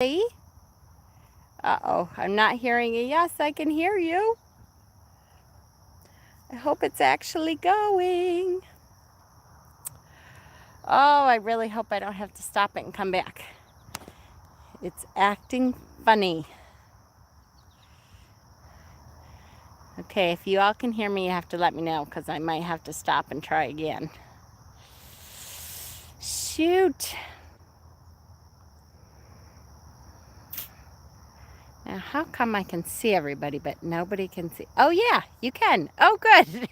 Uh-oh, I'm not hearing a yes. I can hear you. I hope it's actually going. Oh, I really hope I don't have to stop it and come back. It's acting funny. Okay, if you all can hear me, you have to let me know because I might have to stop and try again. Shoot. Now, how come I can see everybody, but nobody can see? Oh, yeah, you can. Oh, good.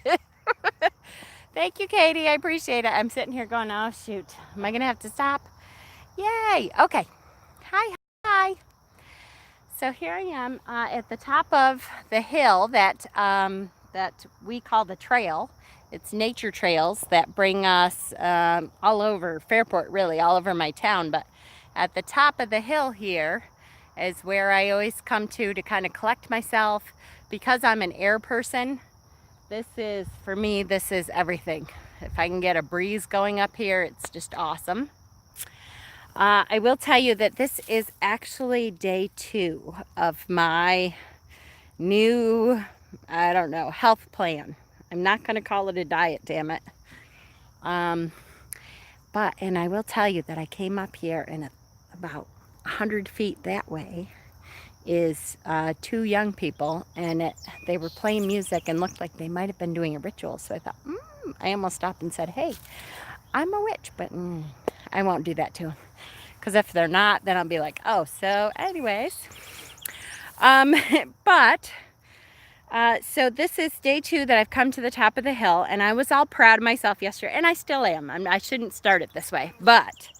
Thank you, Katie. I appreciate it. I'm sitting here going, oh, shoot. Am I going to have to stop? Yay. Okay. Hi, hi. So here I am at the top of the hill that we call the trail. It's nature trails that bring us all over Fairport, really, all over my town. But at the top of the hill here is where I always come to kind of collect myself. Because I'm an air person, this is, for me, this is everything. If I can get a breeze going up here, it's just awesome. I will tell you that this is actually day 2 of my new, I don't know, health plan. I'm not going to call it a diet, damn it. And I will tell you that I came up here and about 100 feet that way is 2 young people, and they were playing music and looked like they might have been doing a ritual. So I thought, I almost stopped and said, hey, I'm a witch, but I won't do that to them. Because if they're not, then I'll be like, oh, so anyways. So this is day 2 that I've come to the top of the hill, and I was all proud of myself yesterday, and I still am. I shouldn't start it this way, but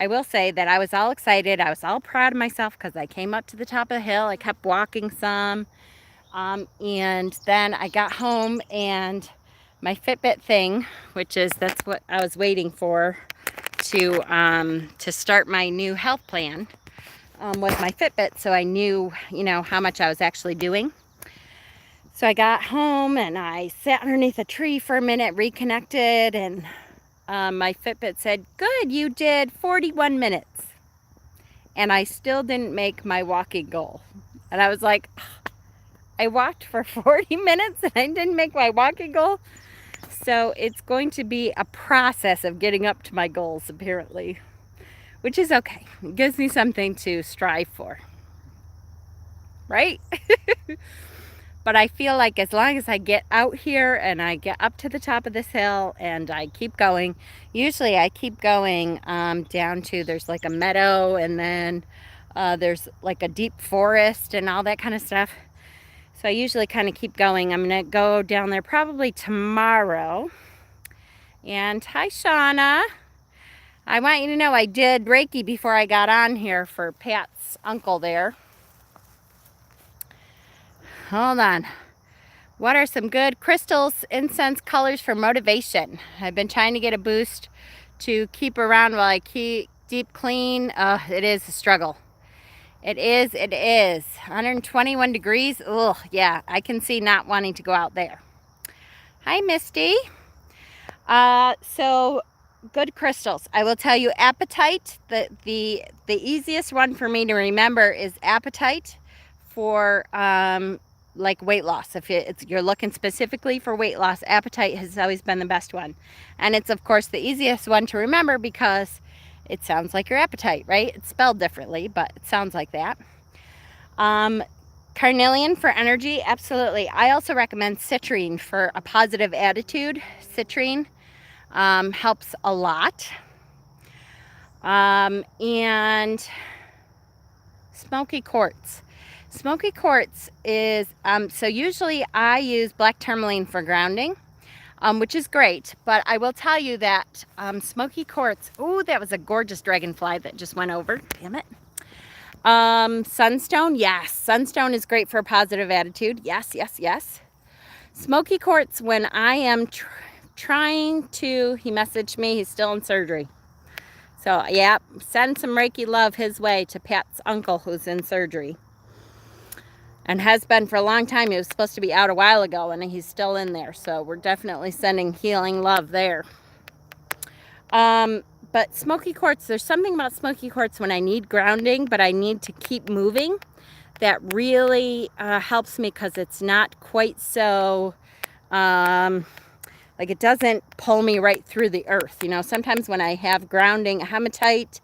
I will say that I was all excited. I was all proud of myself because I came up to the top of the hill. I kept walking some, and then I got home, and my Fitbit thing, that's what I was waiting for to start my new health plan, was my Fitbit, so I knew, how much I was actually doing. So I got home and I sat underneath a tree for a minute, reconnected, and my Fitbit said, good, you did 41 minutes. And I still didn't make my walking goal. And I was like, I walked for 40 minutes and I didn't make my walking goal. So it's going to be a process of getting up to my goals, apparently, which is okay. It gives me something to strive for, right? But I feel like as long as I get out here and I get up to the top of this hill and I keep going, usually I keep going down to, there's like a meadow, and then there's like a deep forest and all that kind of stuff. So I usually kind of keep going. I'm going to go down there probably tomorrow. And hi, Shauna. I want you to know I did Reiki before I got on here for Pat's uncle there. Hold on. What are some good crystals, incense, colors for motivation? I've been trying to get a boost to keep around while I keep deep clean. It is a struggle. It is. 121 degrees. Ugh, yeah, I can see not wanting to go out there. Hi, Misty. So good crystals. I will tell you, apatite, the easiest one for me to remember is apatite for like weight loss. If you're looking specifically for weight loss, apatite has always been the best one. And it's, of course, the easiest one to remember because it sounds like your appetite, right? It's spelled differently, but it sounds like that. Carnelian for energy, absolutely. I also recommend citrine for a positive attitude. Citrine helps a lot. And smoky quartz. Smoky quartz is, so usually I use black tourmaline for grounding, which is great, but I will tell you that smoky quartz, ooh, that was a gorgeous dragonfly that just went over, damn it. Sunstone, yes, sunstone is great for a positive attitude, yes. Smoky quartz, when I am trying to, he messaged me, he's still in surgery. So, yeah, send some Reiki love his way to Pat's uncle who's in surgery. And has been for a long time. He was supposed to be out a while ago, and he's still in there. So we're definitely sending healing love there. but smoky quartz, there's something about smoky quartz when I need grounding, but I need to keep moving, that really helps me, because it's not quite so, like, it doesn't pull me right through the earth. You know, sometimes when I have grounding, hematite,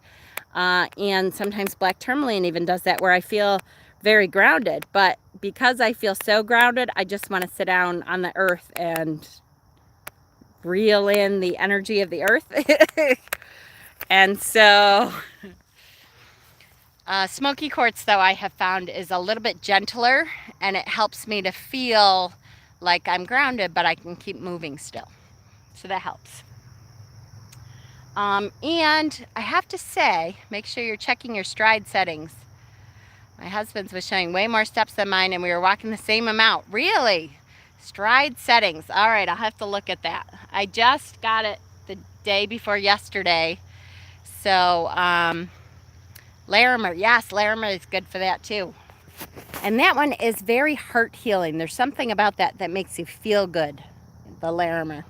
and sometimes black tourmaline even does that, where I feel very grounded. But because I feel so grounded, I just want to sit down on the earth and reel in the energy of the earth. And so smoky quartz, though, I have found is a little bit gentler, and it helps me to feel like I'm grounded, but I can keep moving still. So that helps. And I have to say, make sure you're checking your stride settings. My husband's was showing way more steps than mine, and we were walking the same amount. Really? Stride settings. All right, I'll have to look at that. I just got it the day before yesterday. So, Larimer. Yes, Larimer is good for that too. And that one is very heart healing. There's something about that that makes you feel good, the Larimer.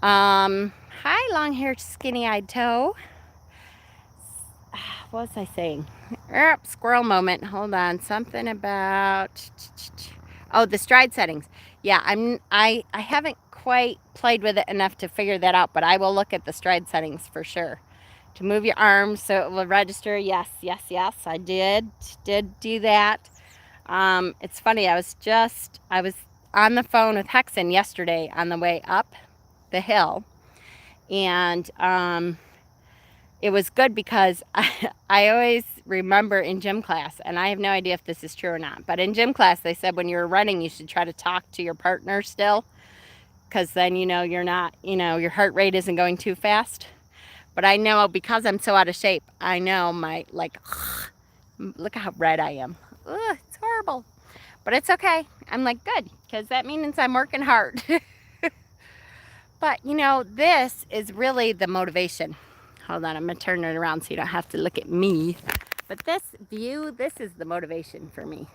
Hi, long-haired, skinny-eyed toe. What was I saying? Squirrel moment. Hold on. Something about... Oh, the stride settings. Yeah, I haven't quite played with it enough to figure that out, but I will look at the stride settings for sure. To move your arms so it will register. Yes, yes, yes. I did do that. It's funny. I was on the phone with Hexen yesterday on the way up the hill, and it was good because I always remember in gym class, and I have no idea if this is true or not, but in gym class they said when you're running you should try to talk to your partner still, because then you're not, your heart rate isn't going too fast. But I know, because I'm so out of shape, I know my, like, look how red I am. Ugh, it's horrible. But it's okay. I'm like, good, because that means I'm working hard. But, this is really the motivation. Hold on, I'm going to turn it around so you don't have to look at me. But this view, this is the motivation for me.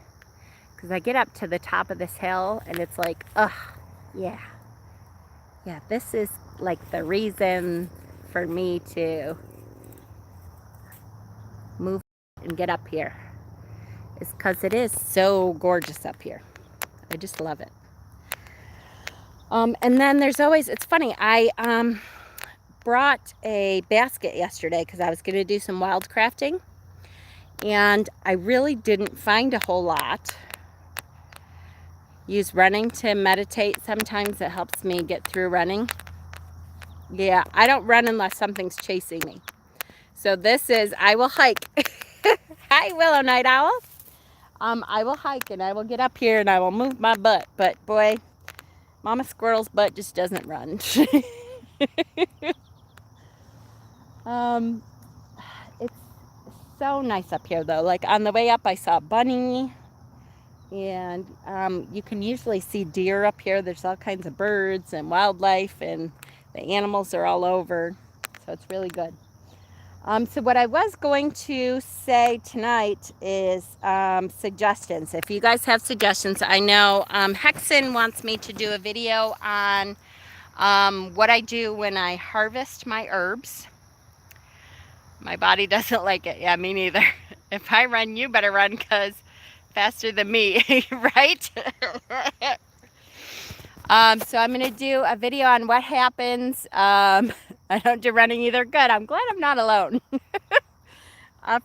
Because I get up to the top of this hill, and it's like, ugh, yeah. Yeah, this is like the reason for me to move and get up here. Is because it is so gorgeous up here. I just love it. And then there's always, it's funny, I brought a basket yesterday because I was going to do some wild crafting, and I really didn't find a whole lot. Use running to meditate. Sometimes it helps me get through running. Yeah, I don't run unless something's chasing me. So this is, I will hike. Hi, Willow Night Owl. I will hike, and I will get up here, and I will move my butt. But boy, Mama Squirrel's butt just doesn't run. It's so nice up here, though. Like, on the way up, I saw a bunny, and you can usually see deer up here. There's all kinds of birds and wildlife, and the animals are all over, so it's really good. So what I was going to say tonight is suggestions. If you guys have suggestions, I know Hexen wants me to do a video on what I do when I harvest my herbs. My body doesn't like it. Yeah, me neither. If I run, you better run, because faster than me, right? So I'm going to do a video on what happens. I don't do running either. Good. I'm glad I'm not alone.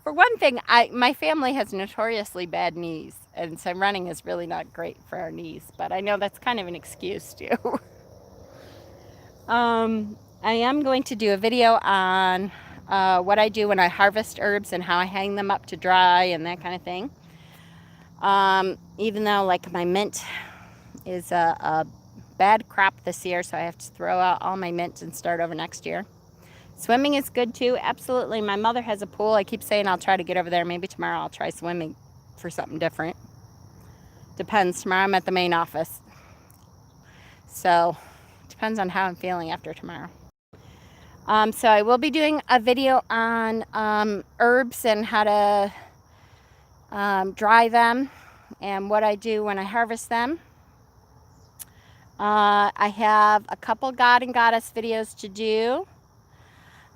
For one thing, my family has notoriously bad knees, and so running is really not great for our knees. But I know that's kind of an excuse too. I am going to do a video on what I do when I harvest herbs and how I hang them up to dry and that kind of thing. Even though, like, my mint is a bad crop this year, so I have to throw out all my mint and start over next year. Swimming is good too, absolutely. My mother has a pool. I keep saying I'll try to get over there. Maybe tomorrow I'll try swimming for something different. Depends. Tomorrow I'm at the main office, so depends on how I'm feeling after tomorrow. So I will be doing a video on herbs and how to dry them and what I do when I harvest them. I have a couple God and Goddess videos to do.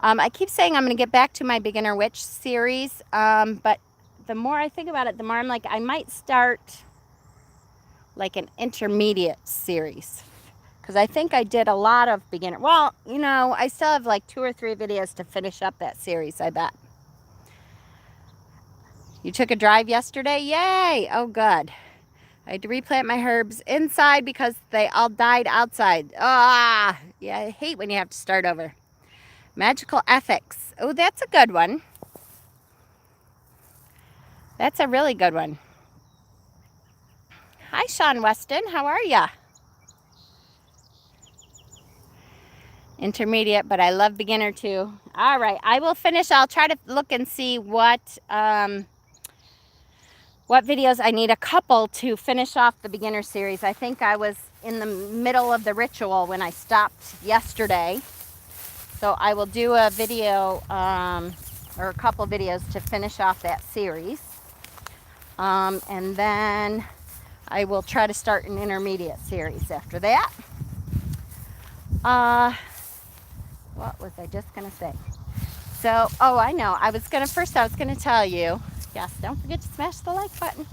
I keep saying I'm going to get back to my beginner witch series, but the more I think about it, the more I'm like, I might start like an intermediate series. Because I think I did a lot of beginner. Well, you know, I still have like 2 or 3 videos to finish up that series, I bet. You took a drive yesterday? Yay! Oh, good. I had to replant my herbs inside because they all died outside. Ah, yeah, I hate when you have to start over. Magical Ethics. Oh, that's a good one. That's a really good one. Hi, Sean Weston. How are ya? Intermediate, but I love beginner too. All right, I will finish. I'll try to look and see what videos I need. A couple to finish off the beginner series. I think I was in the middle of the ritual when I stopped yesterday. So I will do a video or a couple videos to finish off that series. And then I will try to start an intermediate series after that. What was I just going to say? So, oh, I know. I was going to tell you, yes, don't forget to smash the like button.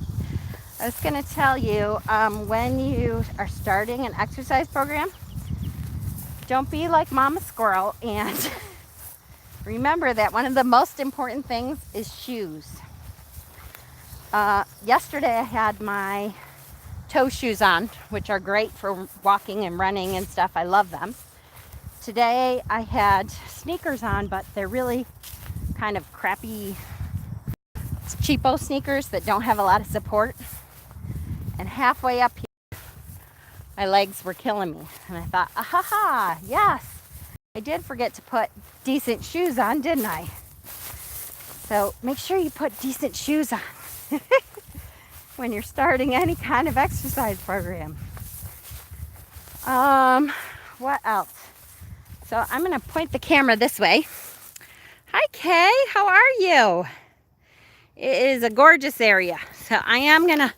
I was going to tell you, when you are starting an exercise program, don't be like Mama Squirrel, and remember that one of the most important things is shoes. Yesterday I had my toe shoes on, which are great for walking and running and stuff. I love them. Today I had sneakers on, but they're really kind of crappy, cheapo sneakers that don't have a lot of support. And halfway up here, my legs were killing me. And I thought, ah, yes, I did forget to put decent shoes on, didn't I? So make sure you put decent shoes on when you're starting any kind of exercise program. What else? So I'm going to point the camera this way. Hi, Kay. How are you? It is a gorgeous area. So I am going to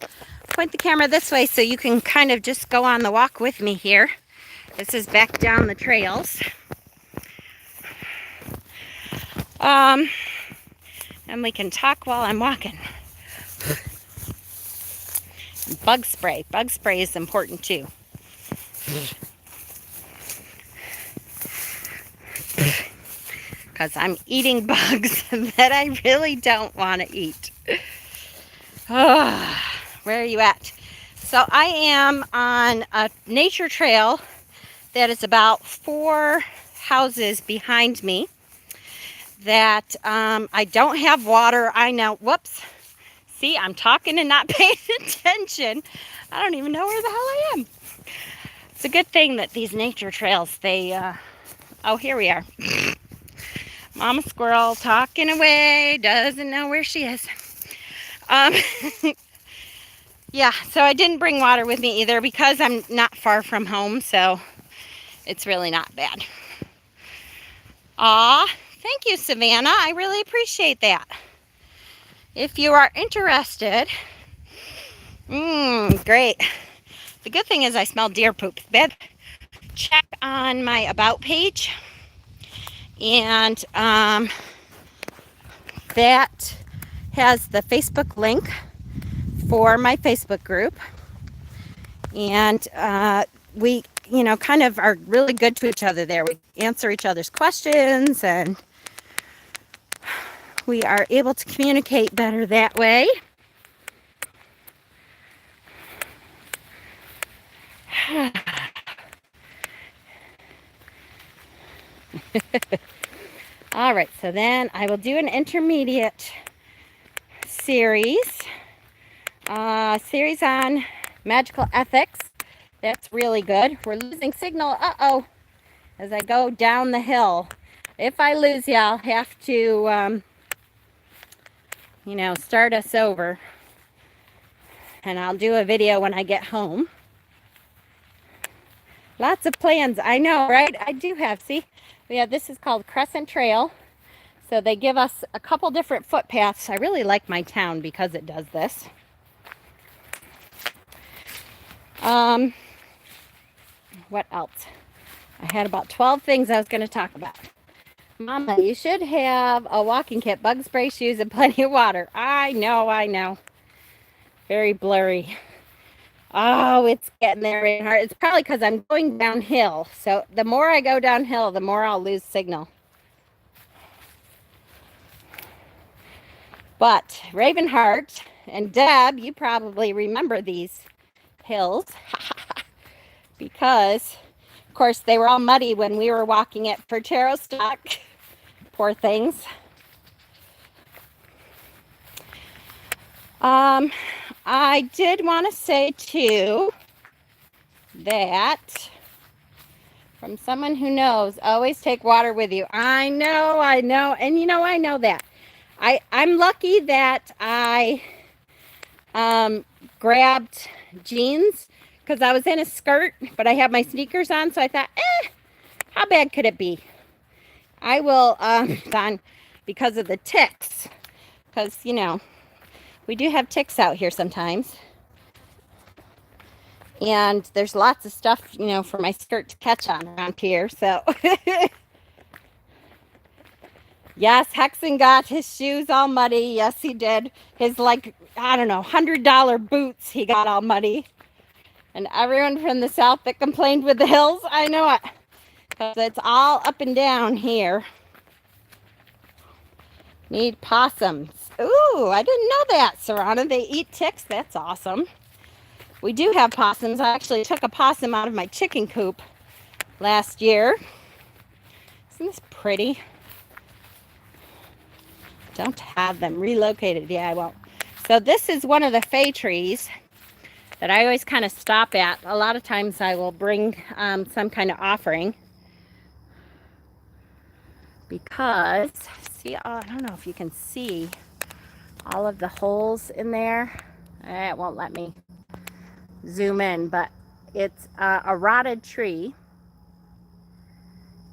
point the camera this way so you can kind of just go on the walk with me here. This is back down the trails. And we can talk while I'm walking. Bug spray. Bug spray is important too. Because I'm eating bugs that I really don't want to eat. Oh, where are you at? So I am on a nature trail that is about 4 houses behind me that I don't have water. I know. Whoops. See, I'm talking and not paying attention. I don't even know where the hell I am. It's a good thing that these nature trails, they, oh, here we are. Mama Squirrel talking away, doesn't know where she is. Yeah, so I didn't bring water with me either because I'm not far from home, so it's really not bad. Aw, thank you, Savannah. I really appreciate that. If you are interested, great. The good thing is I smell deer poop. Check on my About page, and that has the Facebook link for my Facebook group, and we, you know, kind of are really good to each other there. We answer each other's questions, and we are able to communicate better that way. All right, so then I will do an intermediate series on magical ethics. That's really good. We're losing signal, as I go down the hill. If I lose you, I'll have to, you know, start us over. And I'll do a video when I get home. Lots of plans, I know, right? I do have, see? Yeah, this is called Crescent Trail. So they give us a couple different footpaths. I really like my town because it does this. What else? I had about 12 things I was going to talk about. Mama, you should have a walking kit, bug spray, shoes, and plenty of water. I know, I know. Very blurry. Oh, it's getting there in hard. It's probably because I'm going downhill. So the more I go downhill, the more I'll lose signal. But Ravenheart and Deb, you probably remember these hills because, of course, they were all muddy when we were walking at Pertero Stock. Poor things. I did want to say too that from someone who knows, always take water with you. I know, and you know I know that. I'm lucky that I grabbed jeans because I was in a skirt, but I have my sneakers on, so I thought, how bad could it be? I will on because of the ticks, because you know we do have ticks out here sometimes, and there's lots of stuff, you know, for my skirt to catch on around here. So yes, Hexen got his shoes all muddy. Yes, he did. His, like, I don't know, $100 boots, he got all muddy. And everyone from the south that complained with the hills, I know it, because it's all up and down here. Need possums. Ooh, I didn't know that, Serrana. They eat ticks. That's awesome. We do have possums. I actually took a possum out of my chicken coop last year. Isn't this pretty? Don't have them relocated. Yeah, I won't. So this is one of the fay trees that I always kind of stop at. A lot of times I will bring some kind of offering because, see, I don't know if you can see all of the holes in there. It won't let me zoom in, but it's a rotted tree.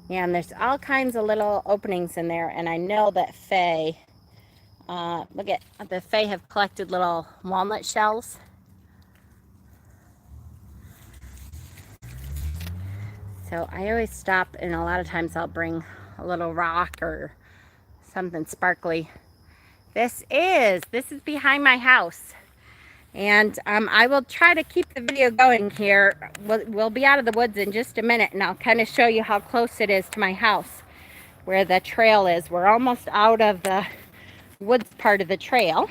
And there's all kinds of little openings in there. And I know that fay, look at the fay have collected little walnut shells. So I always stop, and a lot of times I'll bring a little rock or something sparkly. This is behind my house. And I will try to keep the video going here. We'll be out of the woods in just a minute, and I'll kind of show you how close it is to my house, where the trail is. We're almost out of the woods part of the trail.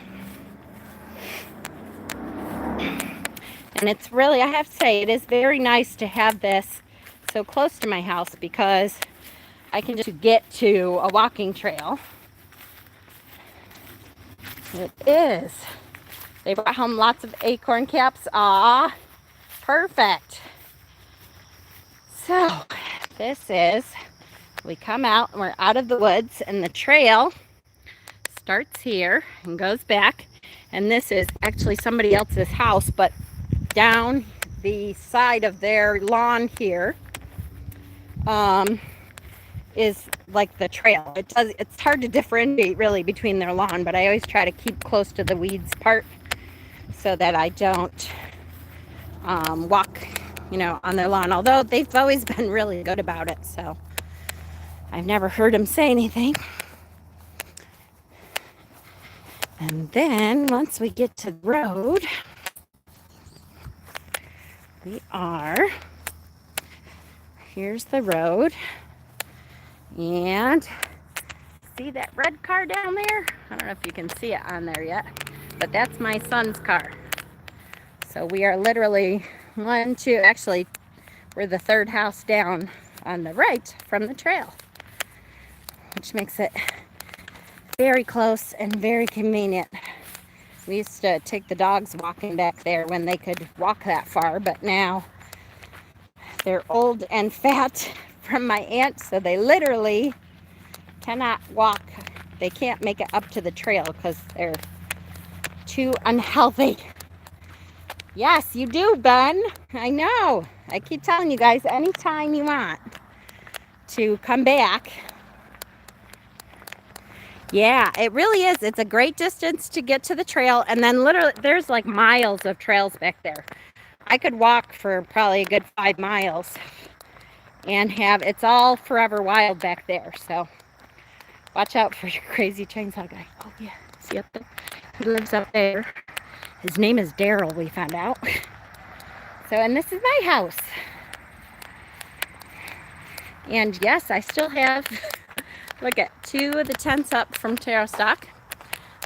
And it's really, I have to say, it is very nice to have this so close to my house because I can just get to a walking trail. It is. They brought home lots of acorn caps. Ah, perfect. So this is, we come out and we're out of the woods, and the trail starts here and goes back. And this is actually somebody else's house, but down the side of their lawn here is like the trail. It's hard to differentiate really between their lawn, but I always try to keep close to the weeds part so that I don't walk, you know, on their lawn. Although they've always been really good about it, so I've never heard them say anything. And then once we get to the road, here's the road, and see that red car down there? I don't know if you can see it on there yet, but that's my son's car. So we are literally actually we're the third house down on the right from the trail, which makes it very close and very convenient. We used to take the dogs walking back there when they could walk that far, but now they're old and fat from my aunt, so they literally cannot walk. They can't make it up to the trail because they're too unhealthy. Yes, you do, Ben. I know. I keep telling you guys, anytime you want to come back. Yeah, it really is. It's a great distance to get to the trail, and then literally there's like miles of trails back there. I could walk for probably a good 5 miles and it's all forever wild back there. So Watch out for your crazy chainsaw guy. Oh yeah, see up there? He lives up there. His name is Daryl, we found out. So, and this is my house. And yes, I still have, look at 2 of the tents up from Taro Stock.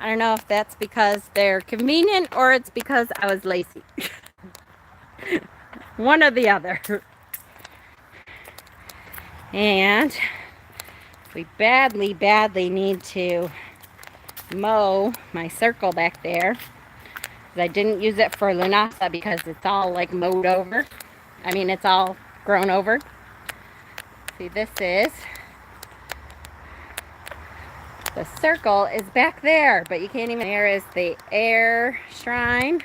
I don't know if that's because they're convenient or it's because I was lazy. One or the other. And we badly, badly need to mow my circle back there. I didn't use it for Lunasa because it's all like mowed over. I mean, it's all grown over. See, this is, the circle is back there, but you can't even, there is the air shrine.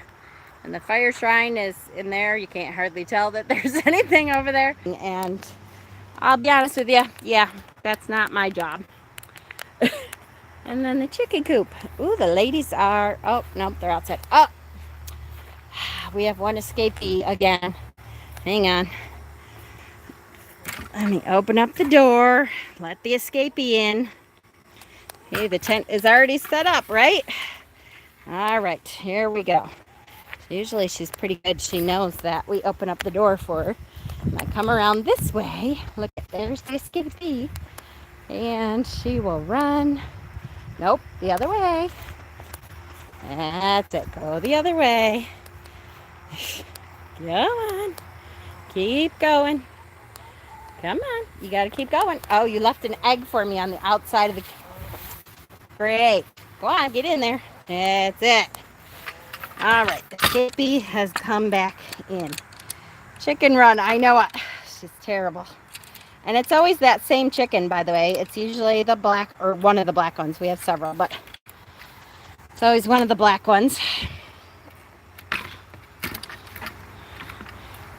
And the fire shrine is in there. You can't hardly tell that there's anything over there. And I'll be honest with you, yeah, that's not my job. And then the chicken coop. Ooh, the ladies are, oh, nope, they're outside. Oh, we have one escapee again. Hang on. Let me open up the door. Let the escapee in. Hey, the tent is already set up, right? All right, here we go. Usually she's pretty good. She knows that we open up the door for her. And I come around this way. Look, there's the escapee. And she will run. Nope, the other way. That's it. Go the other way. Come on. Keep going. Come on. You got to keep going. Oh, you left an egg for me on the outside of the... Great. Go on, get in there. That's it. All right, the escapee has come back in. Chicken run, I know it. It's just terrible. And it's always that same chicken, by the way. It's usually the black, or one of the black ones. We have several, but it's always one of the black ones.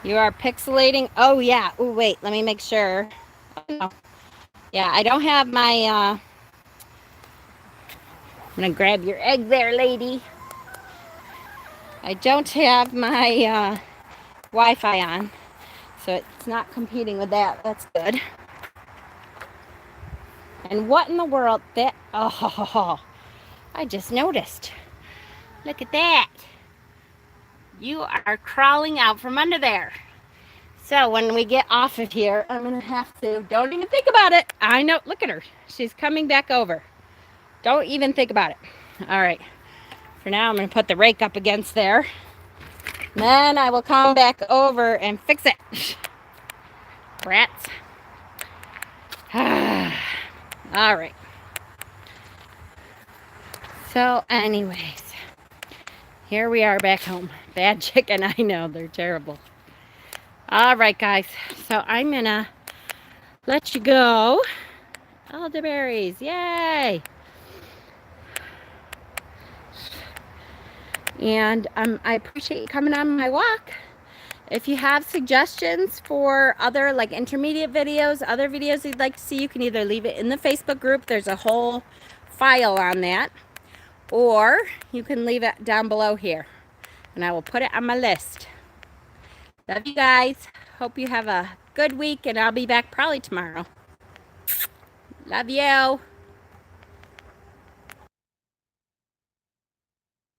You are pixelating. Oh, yeah. Oh, wait. Let me make sure. Oh, no. Yeah, I don't have my... I'm going to grab your egg there, lady. I don't have my Wi-Fi on, so it's not competing with that. That's good. And what in the world? That, oh, I just noticed. Look at that. You are crawling out from under there. So when we get off of here, I'm going to have to, don't even think about it. I know, look at her. She's coming back over. Don't even think about it. All right. For now, I'm going to put the rake up against there. Then I will come back over and fix it. Brats. All right. So anyways, here we are back home. Bad chicken, I know, they're terrible. All right, guys. So I'm going to let you go. Elderberries, yay. And I appreciate you coming on my walk. If you have suggestions for other like intermediate videos, other videos you'd like to see, you can either leave it in the Facebook group. There's a whole file on that. Or you can leave it down below here. And I will put it on my list. Love you guys. Hope you have a good week. And I'll be back probably tomorrow. Love you.